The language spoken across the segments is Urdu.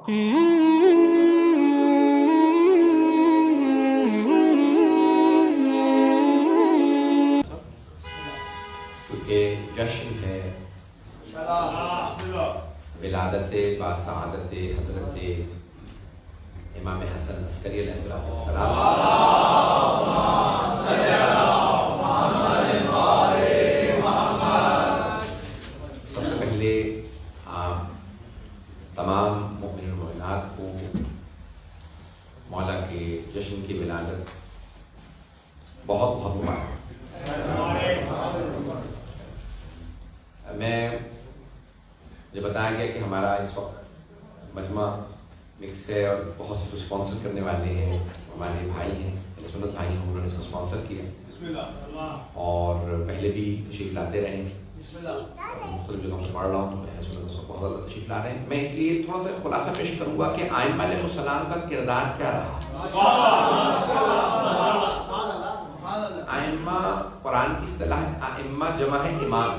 کیونکہ جشن ہے ولادت باسعادت حضرت امام حسن عسکری علیہ السلام. سب سے پہلے تمام مومنین و مومنات کو مولا کے جشن کی ولادت بہت بہت مبارک. مجھے بتایا گیا کہ ہمارا اس وقت مجمع مکس ہے اور بہت سے جو اسپانسر کرنے والے ہیں ہمارے بھائی ہیں، اہل سنت بھائی ہیں، انہوں نے اس کو اسپانسر کیا اور پہلے بھی تشریف لاتے رہے ہیں. مختلف جگہوں سے پڑھ رہا ہوں تو اہل سنت اس کو بہت زیادہ تشریف لا رہے ہیں. میں اس لیے تھوڑا سا خلاصہ پیش کروں گا کہ ائمہ علیہ السلام کا کردار کیا رہا. ائمہ قرآن کی اصطلاح ائمہ جمع ہے امام،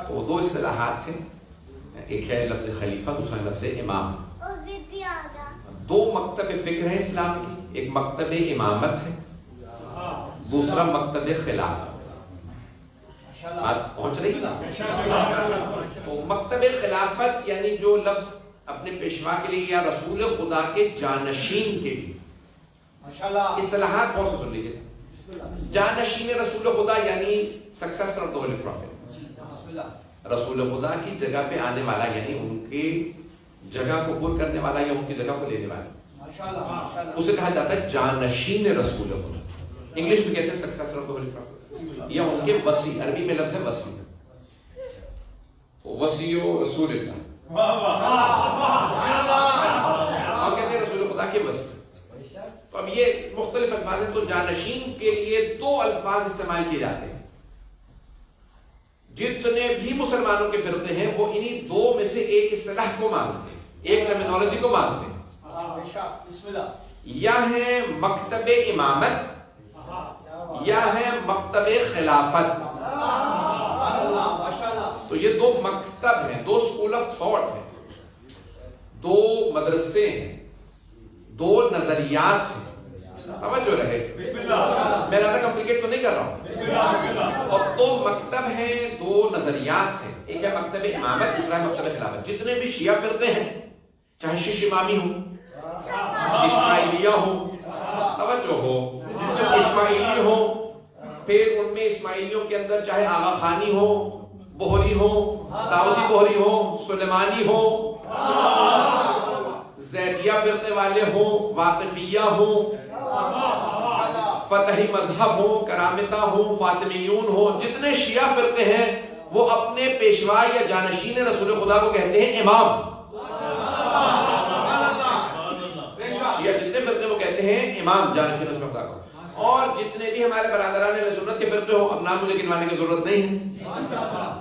تو دو اصطلاحات تھے، ایک ہے لفظ خلیفہ، دوسرا لفظ امام. دو مکتب فکر ہیں اسلام کی، ایک مکتب امامت ہے، دوسرا مکتب خلافت. بات پہنچ رہی ہے؟ تو مکتب خلافت یعنی جو لفظ اپنے پیشوا کے لیے یا رسول خدا کے جانشین کے لیے، اصطلاحات بہت سے سن لیجیے. جانشین رسول خدا یعنی successor of the holy prophet, رسول خدا کی جگہ پہ آنے والا یعنی ان کی جگہ کو پور کرنے والا یا ان کی جگہ کو لینے والا، اسے کہا جاتا ہے جانشین رسول خدا. انگلش میں کہتے ہیں successor of the holy prophet, یا ان کے وصی، عربی میں لفظ ہے وصی، تو وصی رسول اللہ، اور کہتے ہیں رسول خدا کے وصی. تو اب یہ مختلف الفاظ ہیں، تو جانشین کے لیے دو الفاظ استعمال کیے جاتے ہیں. جتنے بھی مسلمانوں کے فرقے ہیں وہ انہی دو میں سے ایک اصطلاح کو مانتے ہیں، ایک ٹرمینالوجی کو مانتے ہیں. یا ہے مکتب امامت یا ہے مکتب خلافت. تو یہ دو مکتب ہیں، دو اسکول آف تھاٹ ہیں، دو مدرسے ہیں، دو نظریات ہیں. توجہ رہے، میں زیادہ کمپلیکیٹ تو نہیں کر رہا ہوں. اور دو مکتب ہیں، دو نظریات ہیں، ایک ہے مکتب امامت، دوسرا ہے مکتب خلافت. جتنے بھی شیعہ فرقے ہیں، چاہے شیش امامی ہوں، اسماعیلیہ ہوں، توجہ ہو، اسماعیلی ہوں، پھر ان میں اسماعیلیوں کے اندر چاہے آغا خانی ہو، بہری ہو، داؤدی بہری ہو، سلیمانی ہو، زیدیہ فرقے والے ہوں، واقفیہ ہوں، فتحی مذہب ہو، کرامتہ ہو، فاطمیون ہو، جتنے شیعہ فرقے ہیں وہ اپنے پیشوا یا جانشین رسول خدا کو کہتے ہیں امام. شیعہ جتنے فرقے وہ کہتے ہیں امام، جانشین رسول خدا کو. اور جتنے بھی ہمارے برادران اہل سنت کے فرقے ہوں، اب نام مجھے گنوانے کی ضرورت نہیں ہے،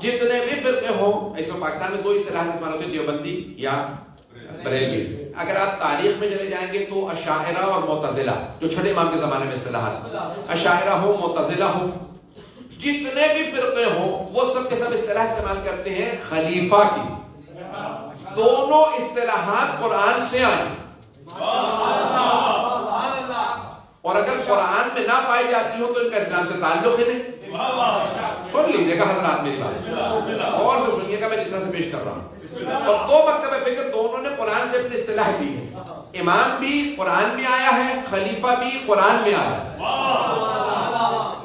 جتنے بھی فرقے ہوں، اس وقت پاکستان میں دو اصطلاحات استعمال ہوتی ہیں، دیوبندی یا بریلوی. اگر آپ تاریخ میں چلے جائیں گے تو اشاعرہ اور معتزلہ، جو چھٹے امام کے زمانے میں اصطلاحات، اشاعرہ ہو، معتزلہ ہو، جتنے بھی فرقے ہوں وہ سب کے سب اصطلاح استعمال کرتے ہیں خلیفہ کی. دونوں اصطلاحات قرآن سے آئیں، اور اگر قرآن میں نہ پائی جاتی ہوں تو ان کا اسلام سے تعلق ہی نہیں. سن لیجیے گا حضرات میری بات، اور سے سنیے گا میں جس طرح سے پیش کر رہا ہوں. اور دو مکتب فکر دونوں نے قرآن سے اپنی اصطلاح دی ہے. امام بھی قرآن میں آیا ہے، خلیفہ بھی قرآن میں آیا ہے.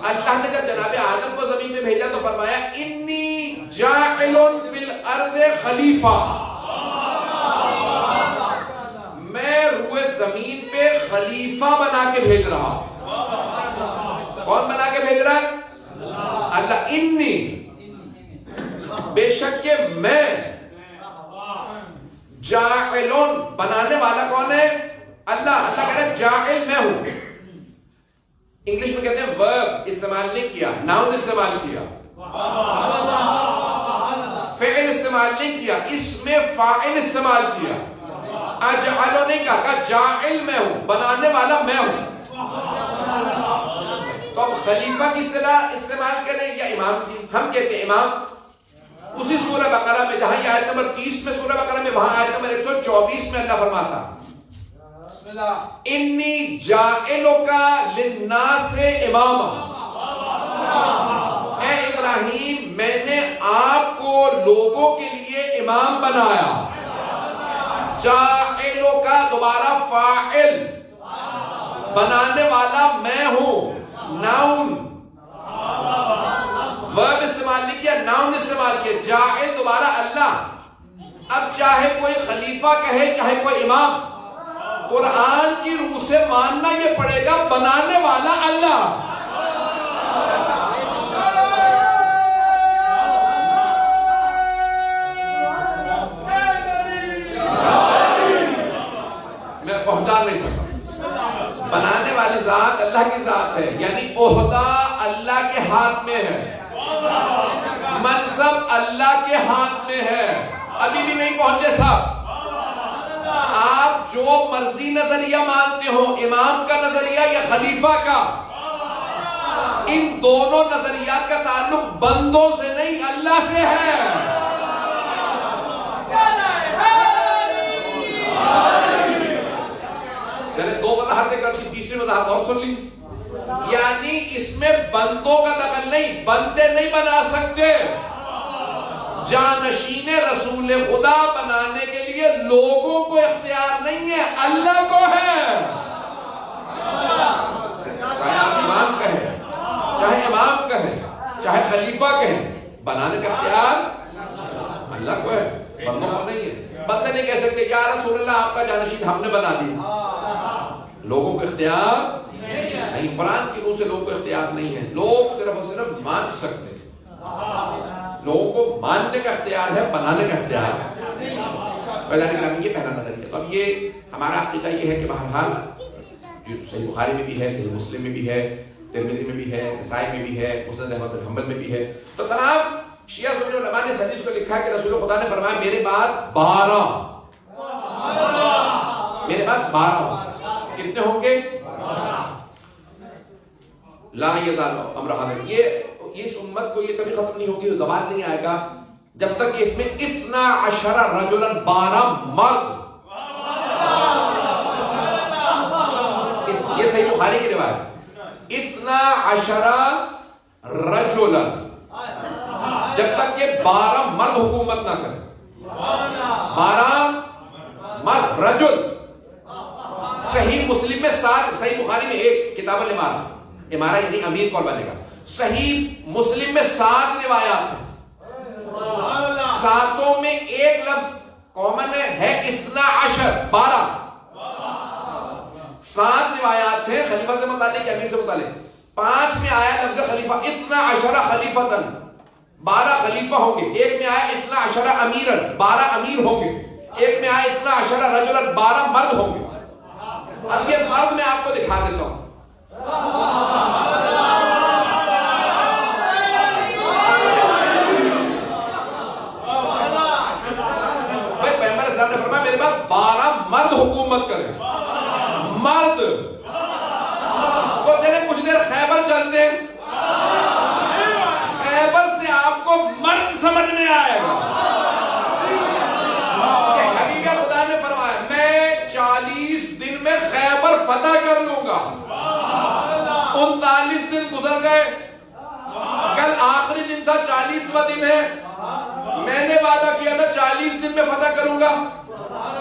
اللہ نے جب جناب آدم کو زمین میں بھیجا تو فرمایا انی جاعل فی الارض خلیفہ، میں روئے زمین پہ خلیفہ بنا کے بھیج رہا. کون بنا کے بھیج رہا ہے؟ اللہ. انی، بے شک کہ میں، جاعلون، بنانے والا کون ہے؟ اللہ. اللہ کہہ رہا ہے جاعل میں ہوں. انگلش میں کہتے ہیں ورب استعمال نہیں کیا، ناؤن استعمال کیا، فعل استعمال نہیں کیا، اس میں فاعل استعمال کیا. اجعلو نہیں کہا، جاعل میں ہوں، بنانے والا میں ہوں. تو اب خلیفہ کی اصطلاح استعمال کریں یا امام کی؟ ہم کہتے ہیں امام. اسی سورہ بقرہ میں جہاں یہ آیت نمبر 30 میں سورہ بقرہ میں، وہاں آیت نمبر 114 24 میں اللہ فرماتا انی جاعلک للناس اماما، اے ابراہیم میں نے آپ کو لوگوں کے لیے امام بنایا. جاعلک دوبارہ فاعل، بنانے والا میں ہوں، ناؤن ورب استعمال نہیں کیا، ناؤن استعمال کیا. جاعل دوبارہ اللہ. اب چاہے کوئی خلیفہ کہے چاہے کوئی امام، قرآن کی روح سے ماننا یہ پڑے گا بنانے والا اللہ. میں پہنچا نہیں سکتا. بنانے والی ذات اللہ کی ذات ہے، یعنی عہدہ اللہ کے ہاتھ میں ہے، منصب اللہ کے ہاتھ میں ہے. ابھی بھی نہیں پہنچے صاحب. آپ جو مرضی نظریہ مانتے ہو، امام کا نظریہ یا خلیفہ کا، ان دونوں نظریات کا تعلق بندوں سے نہیں اللہ سے ہے. چلے 2 وضاحتیں کر دی، تیسری وضاحت اور سن لیجیے. یعنی اس میں بندوں کا دخل نہیں، بندے نہیں بنا سکتے. جانشین رسول خدا بنانے کے لیے لوگوں کو اختیار نہیں ہے، اللہ کو ہے. چاہے آپ امام کہیں، چاہے خلیفہ کہیں، بنانے کا اختیار اللہ کو ہے، بندوں کو نہیں ہے. بندے نہیں کہہ سکتے یا رسول اللہ آپ کا جانشین ہم نے بنا دیا. لوگوں کو اختیار نہیں، قرآن کی روح سے لوگوں کو اختیار نہیں ہے. لوگ صرف اور صرف مان سکتے ہیں. لوگوں کو ماننے کا اختیار ہے، بنانے کا اختیار ہے. یہ پہلا نظریہ. تو اب یہ ہمارا عقیدہ یہ ہے کہ بہرحال جو صحیح بخاری میں بھی ہے، صحیح مسلم میں بھی ہے، ترمذی میں بھی ہے، نسائی میں بھی ہے، مسند احمد بن حنبل میں بھی ہے. تو تمام شیعہ سنی علماء نے اس حدیث کو لکھا ہے کہ رسول خدا نے فرمایا میرے بعد 12 کتنے ہوں گے؟ لا یزال امر حاضر. یہ اس امت کو یہ کبھی ختم نہیں ہوگی، زوال نہیں آئے گا جب تک کہ اس میں 12 رجلا 12 مرد. یہ صحیح بخاری کی روایت 12 رجلا، جب تک کہ 12 مرد حکومت نہ کریں. 12 مرد رجل. صحیح مسلم میں 7، صحیح بخاری میں 1 کتاب الامارہ، امارہ یعنی امیر کون بنے گا. صحیح مسلم میں 7 روایات ہیں، 7 میں ایک لفظ کامن ہے 12. 7 روایات ہیں خلیفہ سے متعلق یا امیر سے متعلق. 5 میں آیا لفظ خلیفہ 12 خلیفتن، 12 خلیفہ ہوں گے. ایک میں آیا 12 امیرن، 12 امیر ہوں گے. ایک میں آیا 12 رجلن، 12 مرد ہوں گے. اب یہ مرد میں آپ کو دکھا دیتا ہوں. نے فرمایا میرے بعد 12 مرد حکومت کریں. مرد. تو چلے کچھ دیر خیبر چلتے ہیں، خیبر سے آپ کو مرد سمجھ میں آئے گا کہ حقیقت خدا نے فرمایا میں 40 دن میں خیبر فتح کر لوں گا. 39 دن گزر گئے، کل آخری دن تھا، 40واں دن ہے. میں نے وعدہ کیا تھا 40 دن میں فتح کروں گا.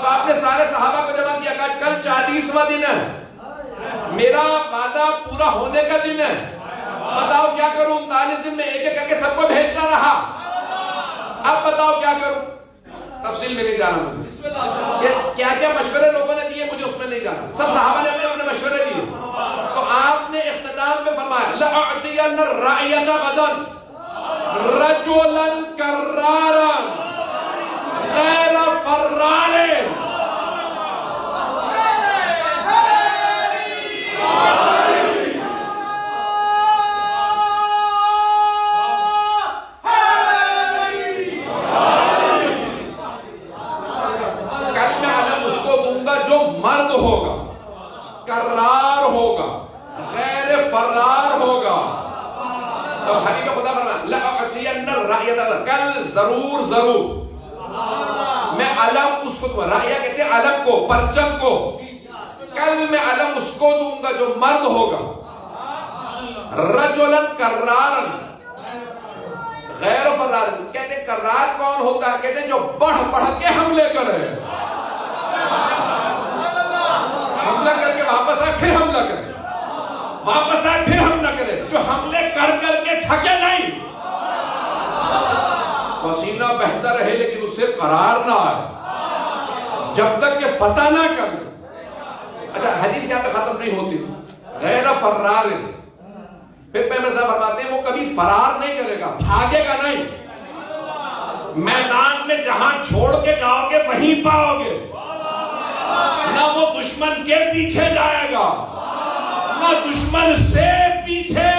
تو آپ نے سارے صحابہ کو جمع کیا، کہا کل 40واں دن ہے، میرا وعدہ پورا ہونے کا دن ہے، بتاؤ کیا کروں. 39 دن میں ایک ایک کر کے سب کو بھیجتا رہا. اب بتاؤ کیا کروں. تفصیل میں نہیں جانا مجھے، کیا کیا مشورے لوگوں نے دیے مجھے اس میں نہیں جانا. سب صحابہ نے اپنے اپنے مشورے دیے. تو آپ نے اختتام میں فرمایا لَأُعْطِيَنَّ الرَّعْيَةَ غَدًا رَجُلًا كَرَّارًا غَيْرَ فَرَّارٍ. کل میں علم اس کو دوں گا جو مرد ہوگا، کرار ہوگا، غیر فرار ہوگا. تو حبیب خدا فرمایا لَأُعْطِيَنَّ الرَّعْيَةَ غَدًا، کل ضرور میں علم اس کو دوں گا. رعیہ کہتے ہیں علم کو, پرچم کو, کل میں علم اس کو دوں گا جو مرد ہوگا. رجلا کرارا غیر فرار. کہتے ہیں کرار کون ہوتا ہے؟ کہتے ہیں جو بڑھ بڑھ کے حملے کرے, حملہ کر کے واپس آئے پھر حملہ کرے, واپس آئے پھر حملہ کرے, جو حملے کر کر کے تھکے نہیں, پسینہ بہتا رہے لیکن اس سے قرار نہ آئے جب تک کہ فتح نہ کر. اچھا حدیث یہاں پہ ختم نہیں ہوتی. غیر فرار, پھر پیغمبر صاحب فرماتے ہیں وہ کبھی فرار نہیں کرے گا, بھاگے گا نہیں. میدان میں جہاں چھوڑ کے جاؤ گے وہیں پاؤ گے. نہ وہ دشمن کے پیچھے جائے گا نہ دشمن سے پیچھے.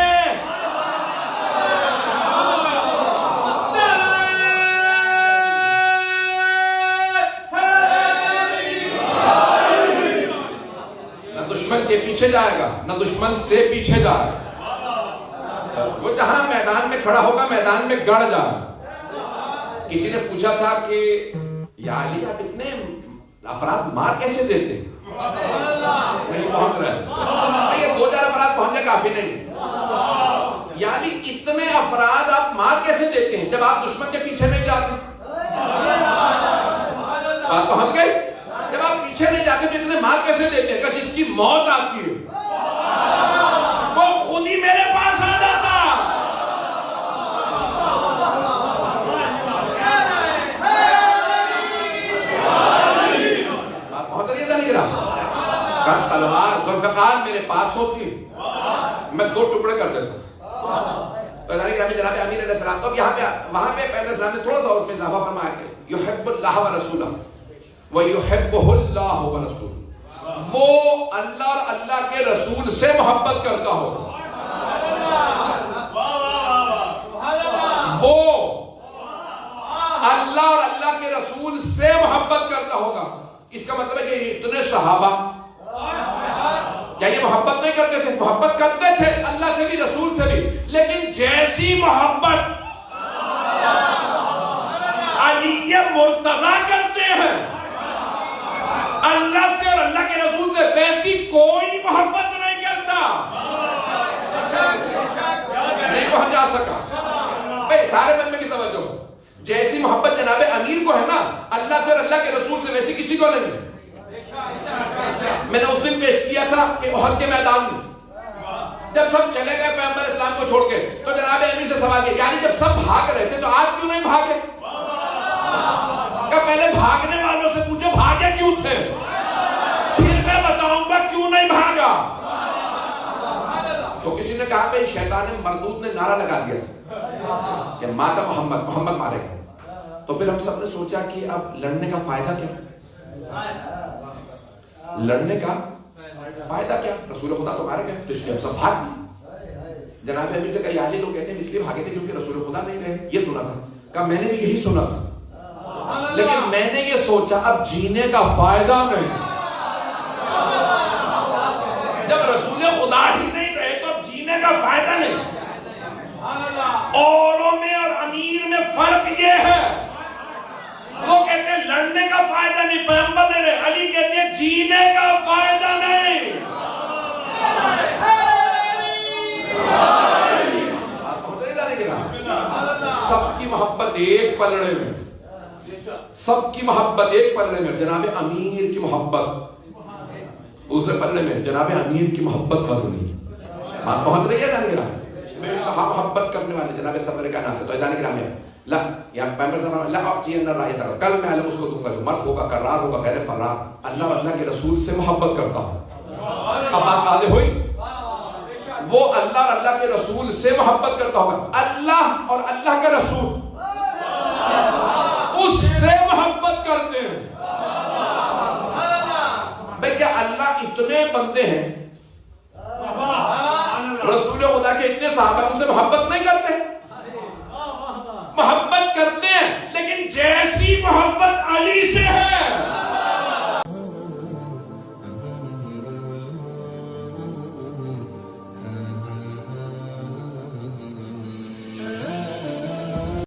نہ دشمن کے پیچھے جائے گا نہ دشمن سے پیچھے جائے گا. وہ جہاں میدان میں کھڑا ہوگا میدان میں گڑ جائے. کسی نے پوچھا تھا کہ یا علی آپ اتنے افراد مار کیسے دیتے؟ نہیں پہنچ رہا ہے, یہ 2000 افراد پہنچنے کافی نہیں. یعنی اتنے افراد آپ مار کیسے دیتے ہیں جب آپ دشمن کے پیچھے نہیں جاتے؟ آپ پہنچ گئے. جب آپ پیچھے نہیں جاتے تو اتنے مار کیسے دیتے ہیں؟ کہ جس کی موت آتی ہے وہ خود ہی میرے پاس آ جاتا. آپ پہنچ رہی ہے نہیں گرا. تلوار ذوالفقار میرے پاس ہوتی ہے, میں 2 ٹکڑے کر دیتا ہوں. تو جناب امیر علیہ السلام, تو یہاں پہ وہاں پہ پیغمبر اسلام نے تھوڑا سا اس میں اضافہ فرمایا کہ یحب اللہ ورسولہ ویحبہ اللہ ورسولہ. وہ اللہ اور اللہ کے رسول سے محبت کرتا ہو, وہ اللہ اور اللہ کے رسول سے محبت کرتا ہوگا. اس کا مطلب ہے کہ اتنے صحابہ کیا یہ محبت نہیں کرتے تھے؟ محبت کرتے تھے اللہ سے بھی رسول سے بھی, لیکن جیسی محبت علی مرتضیٰ کرتے ہیں اللہ سے اور اللہ کے رسول سے, ویسی کوئی محبت نہیں کرتا. نہیں پہنچ جا سکا بھائی, سارے بندے کی توجہ. جیسی محبت جناب امیر کو ہے نا اللہ سے اور اللہ کے رسول سے, ویسی کسی کو نہیں. میں نے اس دن پیش کیا تھا کہ احد کے میدان میں جب سب چلے گئے پیغمبر اسلام کو چھوڑ کے, تو جناب امیر سے سوال کیا, یعنی جب سب بھاگ رہے تھے تو آپ کیوں نہیں بھاگے؟ کہ پہلے بھاگنے والوں سے پوچھو بھاگے کیوں تھے, پھر میں بتاؤں گا کیوں نہیں بھاگا. تو کسی نے کہا کہ شیطان مردود نے نعرہ لگا دیا کہ ماتا محمد, محمد مارے گئے. تو پھر ہم سب نے سوچا کہ اب لڑنے کا فائدہ کیا, لڑنے کا فائدہ کیا, رسول خدا تو مارے گئے. تو اس لیے ہم سب بھاگ گئے. جناب امیر سے کہا یہ لوگ کہتے ہیں اس لیے بھاگے تھے کیونکہ رسول خدا نہیں رہے, یہ سنا تھا. کہا میں نے بھی یہی سنا تھا, لیکن میں نے یہ سوچا اب جینے کا فائدہ نہیں. جب رسول خدا ہی نہیں رہے تو اب جینے کا فائدہ نہیں. اوروں میں اور امیر میں فرق یہ ہے, وہ کہتے ہیں لڑنے کا فائدہ نہیں, پیغمبر نے رہے. علی کہتے ہیں جینے کا فائدہ نہیں. آپ پہنچ نہیں جانے کے نا, سب کی محبت ایک پلڑے میں, سب کی محبت ایک پلڑے میں. جناب امیر کی محبت دوسرے پلڑے میں, جناب امیر کی محبت وزنی. آپ پہنچ رہی ہے جانے کے نا. میں کہا محبت کرنے والے جناب سفر کا ناصر, تو جانے کے نام ہے لا یا پیغمبر صلی اللہ علیہ وسلم چیئر نہ راہ تھا, کل میں علم اس کو دوں گا جو مرد ہوگا, کرار ہوگا, غیر فرار, اللہ اور اللہ کے رسول سے محبت کرتا ہوں. اب بات واضح ہوئی, وہ اللہ اور اللہ کے رسول سے محبت کرتا ہوگا. اللہ اور اللہ کے رسول اس سے محبت کرتے ہیں. بھئی کیا اللہ اتنے بندے ہیں, رسول خدا کے اتنے صحابہ ان سے محبت نہیں کرتے؟ محبت کرتے ہیں, لیکن جیسی محبت علی سے ہے